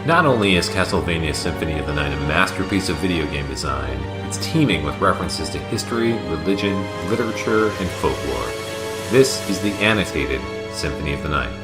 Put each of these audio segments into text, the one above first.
Not only is Castlevania Symphony of the Night a masterpiece of video game design, it's teeming with references to history, religion, literature, and folklore. This is the Annotated Symphony of the Night.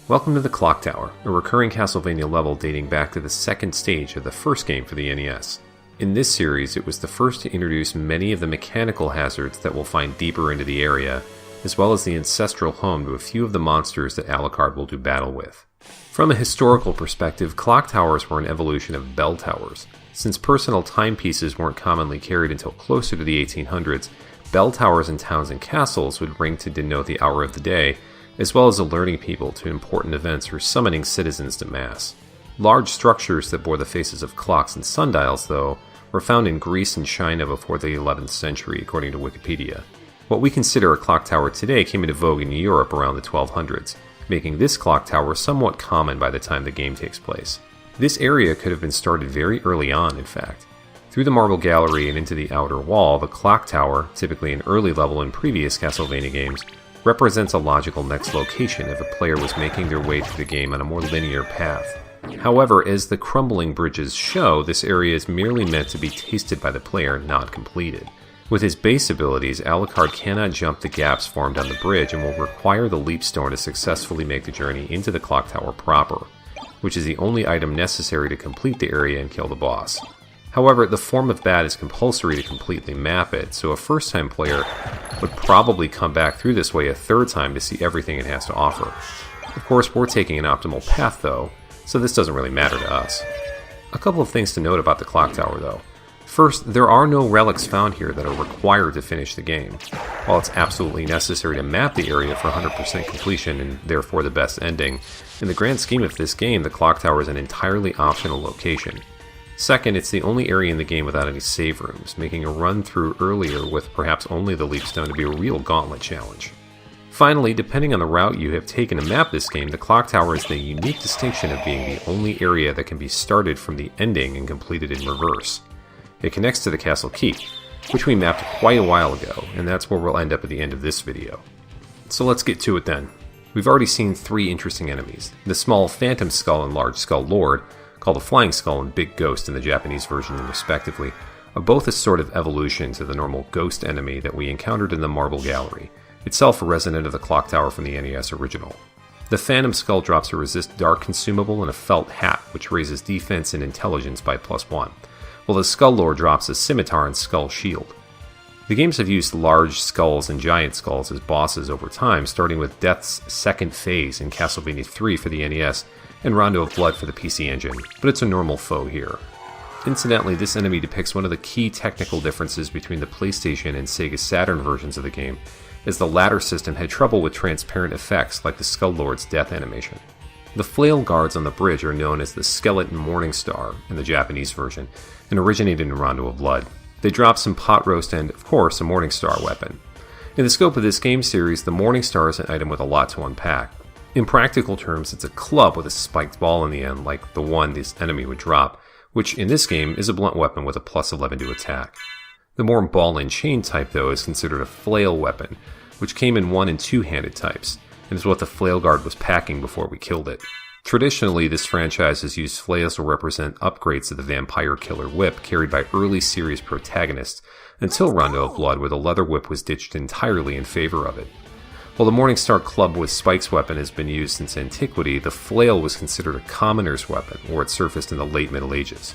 Welcome to the Clock Tower, a recurring Castlevania level dating back to the second stage of the first game for the NES. In this series, it was the first to introduce many of the mechanical hazards that we'll find deeper into the area, as well as the ancestral home to a few of the monsters that Alucard will do battle with. From a historical perspective, clock towers were an evolution of bell towers. Since personal timepieces weren't commonly carried until closer to the 1800s, bell towers in towns and castles would ring to denote the hour of the day, as well as alerting people to important events or summoning citizens to mass. Large structures that bore the faces of clocks and sundials, though, were found in Greece and China before the 11th century, according to Wikipedia. What we consider a clock tower today came into vogue in Europe around the 1200s, making this clock tower somewhat common by the time the game takes place. This area could have been started very early on, in fact. Through the marble gallery and into the outer wall, the clock tower, typically an early level in previous Castlevania games, represents a logical next location if a player was making their way through the game on a more linear path. However, as the crumbling bridges show, this area is merely meant to be tasted by the player, not completed. With his base abilities, Alucard cannot jump the gaps formed on the bridge and will require the leap stone to successfully make the journey into the clock tower proper, which is the only item necessary to complete the area and kill the boss. However, the form of bat is compulsory to completely map it, so a first-time player would probably come back through this way a third time to see everything it has to offer. Of course, we're taking an optimal path though, so this doesn't really matter to us. A couple of things to note about the clock tower though. First, there are no relics found here that are required to finish the game. While it's absolutely necessary to map the area for 100% completion and therefore the best ending, in the grand scheme of this game, the clock tower is an entirely optional location. Second, it's the only area in the game without any save rooms, making a run through earlier with perhaps only the leap stone to be a real gauntlet challenge. Finally, depending on the route you have taken to map this game, the clock tower is the unique distinction of being the only area that can be started from the ending and completed in reverse. It connects to the castle keep, which we mapped quite a while ago, and that's where we'll end up at the end of this video. So let's get to it then. We've already seen three interesting enemies. The small Phantom Skull and Large Skull Lord, called the Flying Skull and Big Ghost in the Japanese version respectively, are both a sort of evolution to the normal ghost enemy that we encountered in the Marble Gallery, itself a resident of the clock tower from the NES original. The Phantom Skull drops a resist dark consumable and a felt hat, which raises defense and intelligence by +1. While the Skull Lord drops a scimitar and skull shield. The games have used large skulls and giant skulls as bosses over time, starting with Death's second phase in Castlevania 3 for the NES and Rondo of Blood for the PC Engine, but it's a normal foe here. Incidentally, this enemy depicts one of the key technical differences between the PlayStation and Sega Saturn versions of the game, as the latter system had trouble with transparent effects like the Skull Lord's death animation. The flail guards on the bridge are known as the Skeleton Morningstar in the Japanese version, and originated in Rondo of Blood. They drop some pot roast and, of course, a Morningstar weapon. In the scope of this game series, the Morningstar is an item with a lot to unpack. In practical terms, it's a club with a spiked ball in the end, like the one this enemy would drop, which in this game is a blunt weapon with a +11 to attack. The more ball and chain type, though, is considered a flail weapon, which came in one- and two-handed types, and is what the flail guard was packing before we killed it. Traditionally, this franchise has used flails to represent upgrades to the Vampire Killer Whip carried by early series protagonists, until Rondo of Blood, where the leather whip was ditched entirely in favor of it. While the Morningstar Club with Spike's weapon has been used since antiquity, the flail was considered a commoner's weapon, where it surfaced in the late Middle Ages.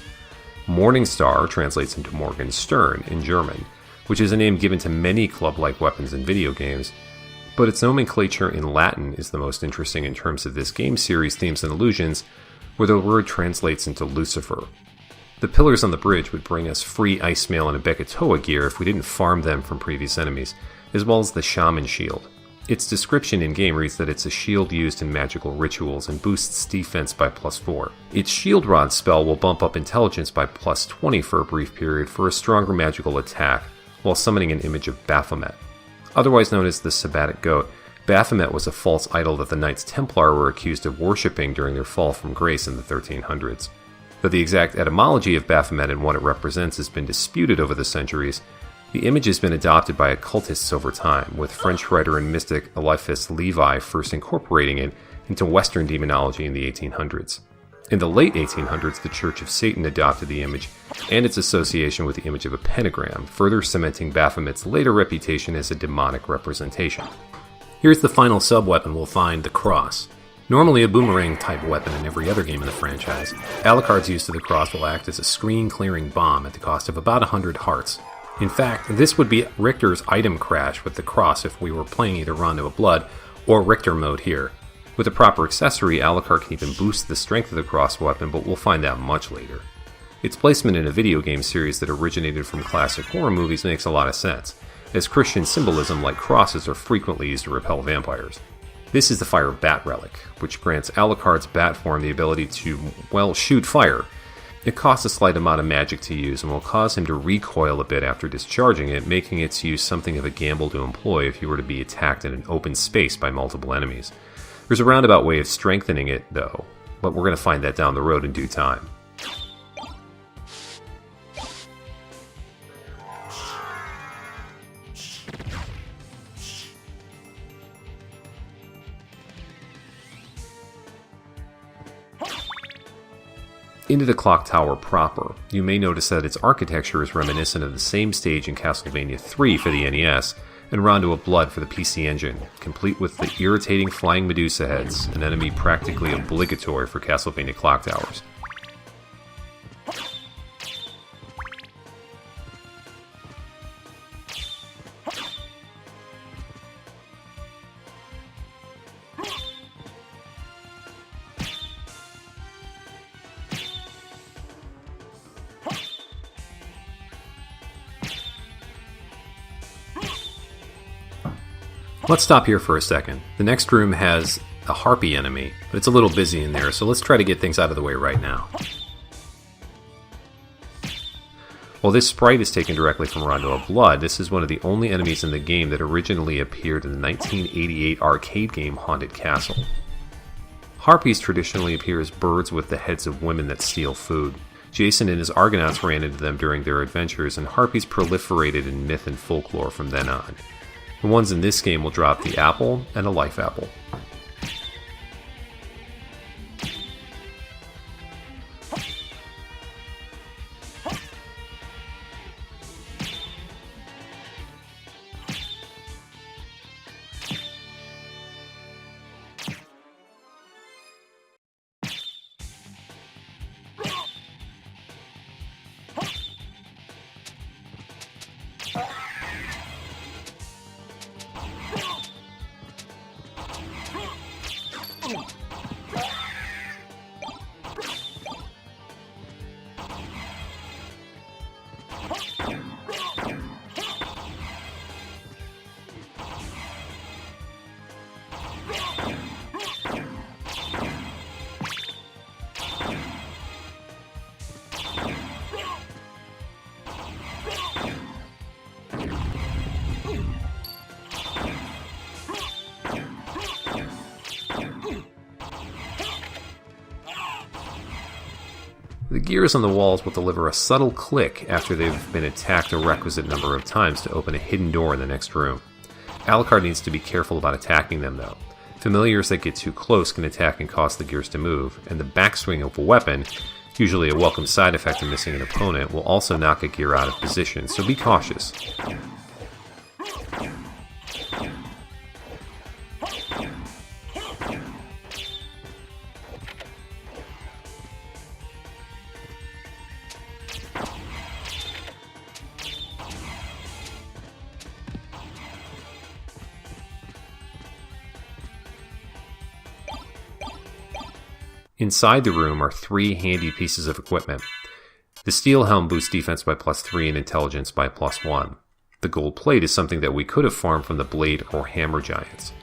Morningstar translates into Morgenstern in German, which is a name given to many club-like weapons in video games, but its nomenclature in Latin is the most interesting in terms of this game series' themes and allusions, where the word translates into Lucifer. The pillars on the bridge would bring us free ice mail and a Bekatoa gear if we didn't farm them from previous enemies, as well as the Shaman Shield. Its description in-game reads that it's a shield used in magical rituals and boosts defense by +4. Its Shield Rod spell will bump up intelligence by +20 for a brief period for a stronger magical attack, while summoning an image of Baphomet. Otherwise known as the Sabbatic Goat, Baphomet was a false idol that the Knights Templar were accused of worshipping during their fall from grace in the 1300s. Though the exact etymology of Baphomet and what it represents has been disputed over the centuries, the image has been adopted by occultists over time, with French writer and mystic Eliphas Levi first incorporating it into Western demonology in the 1800s. In the late 1800s, the Church of Satan adopted the image and its association with the image of a pentagram, further cementing Baphomet's later reputation as a demonic representation. Here's the final sub-weapon we'll find, the cross. Normally a boomerang-type weapon in every other game in the franchise, Alucard's use of the cross will act as a screen-clearing bomb at the cost of about 100 hearts. In fact, this would be Richter's item crash with the cross if we were playing either Rondo of Blood or Richter mode here. With a proper accessory, Alucard can even boost the strength of the cross weapon, but we'll find out much later. Its placement in a video game series that originated from classic horror movies makes a lot of sense, as Christian symbolism like crosses are frequently used to repel vampires. This is the Fire Bat Relic, which grants Alucard's bat form the ability to, well, shoot fire. It costs a slight amount of magic to use and will cause him to recoil a bit after discharging it, making its use something of a gamble to employ if you were to be attacked in an open space by multiple enemies. There's a roundabout way of strengthening it, though, but we're going to find that down the road in due time. Into the clock tower proper, you may notice that its architecture is reminiscent of the same stage in Castlevania 3 for the NES and Rondo of Blood for the PC Engine, complete with the irritating flying Medusa heads, an enemy practically obligatory for Castlevania clock towers. Let's stop here for a second. The next room has a harpy enemy, but it's a little busy in there, so let's try to get things out of the way right now. While this sprite is taken directly from Rondo of Blood, this is one of the only enemies in the game that originally appeared in the 1988 arcade game Haunted Castle. Harpies traditionally appear as birds with the heads of women that steal food. Jason and his Argonauts ran into them during their adventures, and harpies proliferated in myth and folklore from then on. The ones in this game will drop the apple and a life apple. The gears on the walls will deliver a subtle click after they've been attacked a requisite number of times to open a hidden door in the next room. Alucard needs to be careful about attacking them though. Familiars that get too close can attack and cause the gears to move, and the backswing of a weapon, usually a welcome side effect of missing an opponent, will also knock a gear out of position, so be cautious. Inside the room are three handy pieces of equipment. The steel helm boosts defense by +3 and intelligence by +1. The gold plate is something that we could have farmed from the blade or hammer giants.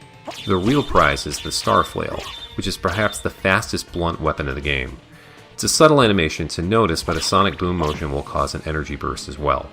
The real prize is the star flail, which is perhaps the fastest blunt weapon in the game. It's a subtle animation to notice, but a sonic boom motion will cause an energy burst as well.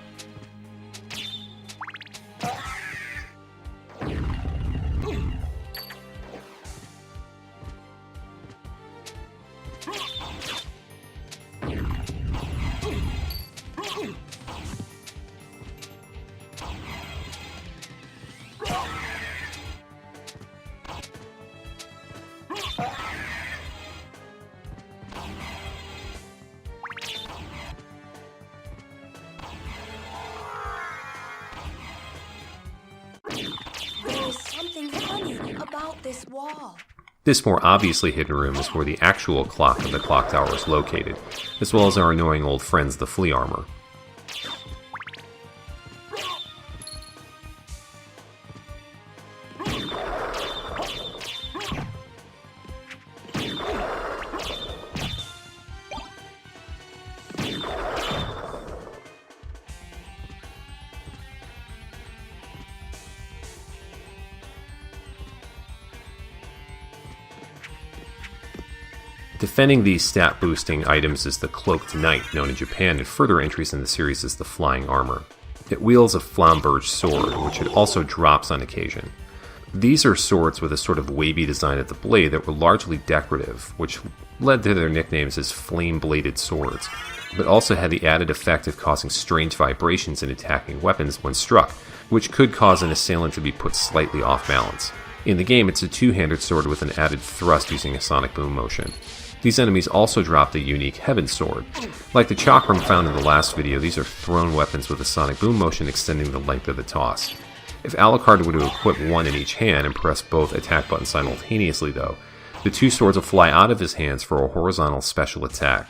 about this wall? This more obviously hidden room is where the actual clock of the clock tower is located, as well as our annoying old friends, the flea armor. Defending these stat-boosting items is the Cloaked Knight, known in Japan, and further entries in the series as the Flying Armor. It wields a flamberge sword, which it also drops on occasion. These are swords with a sort of wavy design at the blade that were largely decorative, which led to their nicknames as flame-bladed swords, but also had the added effect of causing strange vibrations in attacking weapons when struck, which could cause an assailant to be put slightly off balance. In the game, it's a two-handed sword with an added thrust using a sonic boom motion. These enemies also drop the unique Heaven Sword. Like the Chakram found in the last video, these are thrown weapons with a sonic boom motion extending the length of the toss. If Alucard were to equip one in each hand and press both attack buttons simultaneously though, the two swords will fly out of his hands for a horizontal special attack.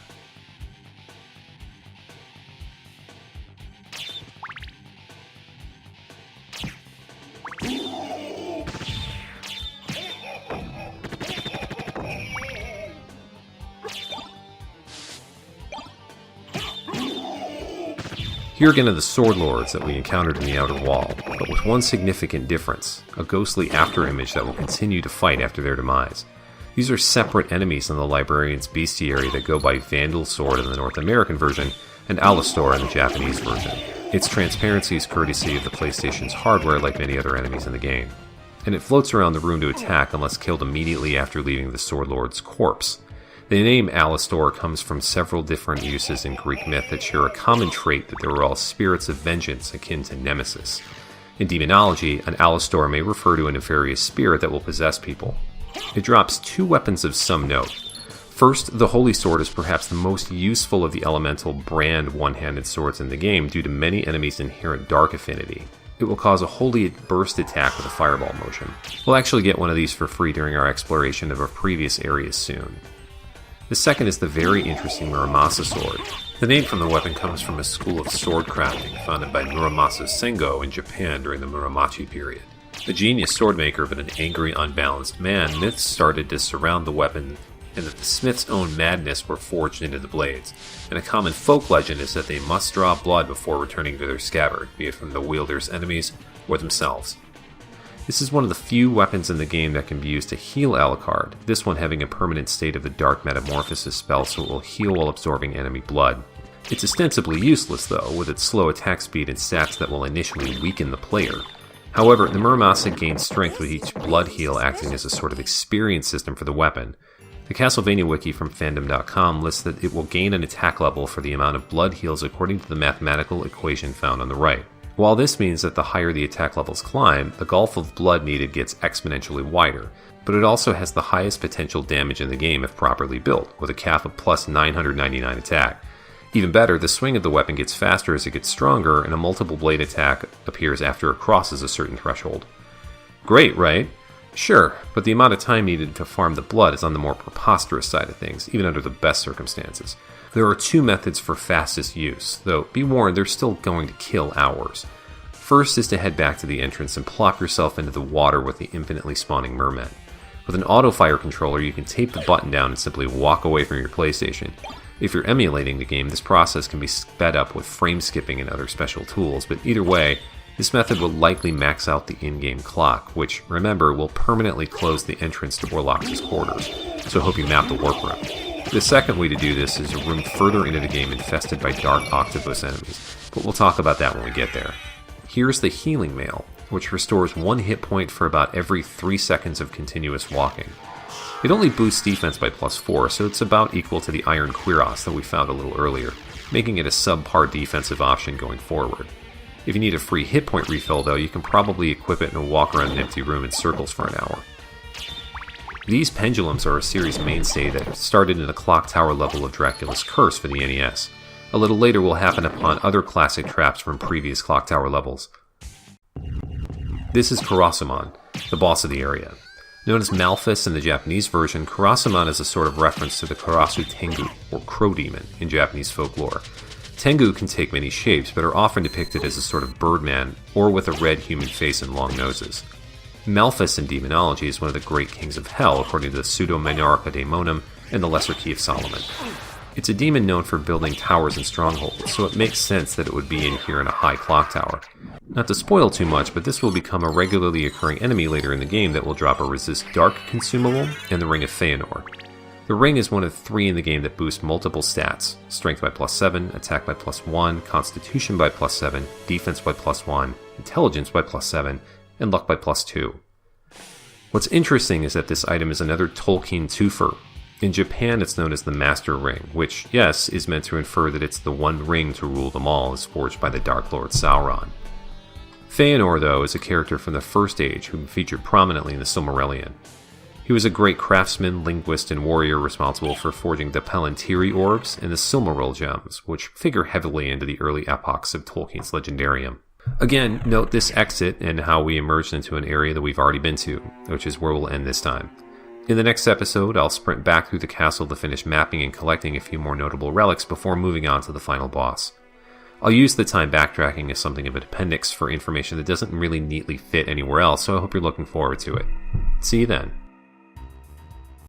Here again are the Sword Lords that we encountered in the outer wall, but with one significant difference, a ghostly afterimage that will continue to fight after their demise. These are separate enemies in the Librarian's Bestiary that go by Vandal Sword in the North American version and Alastor in the Japanese version. Its transparency is courtesy of the PlayStation's hardware like many other enemies in the game, and it floats around the room to attack unless killed immediately after leaving the Sword Lord's corpse. The name Alastor comes from several different uses in Greek myth that share a common trait that they were all spirits of vengeance akin to Nemesis. In demonology, an Alastor may refer to a nefarious spirit that will possess people. It drops two weapons of some note. First, the Holy Sword is perhaps the most useful of the elemental brand one-handed swords in the game due to many enemies' inherent dark affinity. It will cause a holy burst attack with a fireball motion. We'll actually get one of these for free during our exploration of our previous areas soon. The second is the very interesting Muramasa sword. The name from the weapon comes from a school of sword crafting founded by Muramasa Sengo in Japan during the Muromachi period. A genius swordmaker but an angry, unbalanced man, myths started to surround the weapon and that the smith's own madness were forged into the blades, and a common folk legend is that they must draw blood before returning to their scabbard, be it from the wielder's enemies or themselves. This is one of the few weapons in the game that can be used to heal Alucard, this one having a permanent state of the Dark Metamorphosis spell so it will heal while absorbing enemy blood. It's ostensibly useless though, with its slow attack speed and stats that will initially weaken the player. However, the Muramasa gains strength with each blood heal acting as a sort of experience system for the weapon. The Castlevania wiki from fandom.com lists that it will gain an attack level for the amount of blood heals according to the mathematical equation found on the right. While this means that the higher the attack levels climb, the gulf of blood needed gets exponentially wider, but it also has the highest potential damage in the game if properly built, with a cap of plus 999 attack. Even better, the swing of the weapon gets faster as it gets stronger, and a multiple blade attack appears after it crosses a certain threshold. Great, right? Sure, but the amount of time needed to farm the blood is on the more preposterous side of things, even under the best circumstances. There are two methods for fastest use, though be warned they're still going to kill hours. First is to head back to the entrance and plop yourself into the water with the infinitely spawning mermen. With an auto-fire controller you can tape the button down and simply walk away from your PlayStation. If you're emulating the game, this process can be sped up with frame skipping and other special tools, but either way, this method will likely max out the in-game clock, which, remember, will permanently close the entrance to Warlock's quarters, so hope you map the warp room. The second way to do this is a room further into the game infested by dark octopus enemies, but we'll talk about that when we get there. Here's the Healing Mail, which restores 1 hit point for about every 3 seconds of continuous walking. It only boosts defense by plus 4, so it's about equal to the Iron Cuirass that we found a little earlier, making it a subpar defensive option going forward. If you need a free hit point refill though, you can probably equip it and walk around an empty room in circles for an hour. These Pendulums are a series mainstay that started in the Clock Tower level of Dracula's Curse for the NES. A little later will happen upon other classic traps from previous Clock Tower levels. This is Karasamon, the boss of the area. Known as Malphus in the Japanese version, Karasamon is a sort of reference to the Karasu Tengu, or crow demon, in Japanese folklore. Tengu can take many shapes, but are often depicted as a sort of birdman, or with a red human face and long noses. Malphus in demonology is one of the great kings of hell, according to the Pseudo-Minorca Daemonum and the Lesser Key of Solomon. It's a demon known for building towers and strongholds, so it makes sense that it would be in here in a high clock tower. Not to spoil too much, but this will become a regularly occurring enemy later in the game that will drop a Resist Dark consumable and the Ring of Feyenoord. The ring is one of 3 in the game that boost multiple stats: Strength by +7, Attack by +1, Constitution by +7, Defense by +1, Intelligence by +7, and Luck by +2. What's interesting is that this item is another Tolkien twofer. In Japan, it's known as the Master Ring, which, yes, is meant to infer that it's the one ring to rule them all as forged by the Dark Lord Sauron. Feyenoord, though, is a character from the First Age who featured prominently in the Silmarillion. He was a great craftsman, linguist, and warrior responsible for forging the Palantiri orbs and the Silmaril gems, which figure heavily into the early epochs of Tolkien's Legendarium. Again, note this exit and how we emerged into an area that we've already been to, which is where we'll end this time. In the next episode, I'll sprint back through the castle to finish mapping and collecting a few more notable relics before moving on to the final boss. I'll use the time backtracking as something of an appendix for information that doesn't really neatly fit anywhere else, so I hope you're looking forward to it. See you then.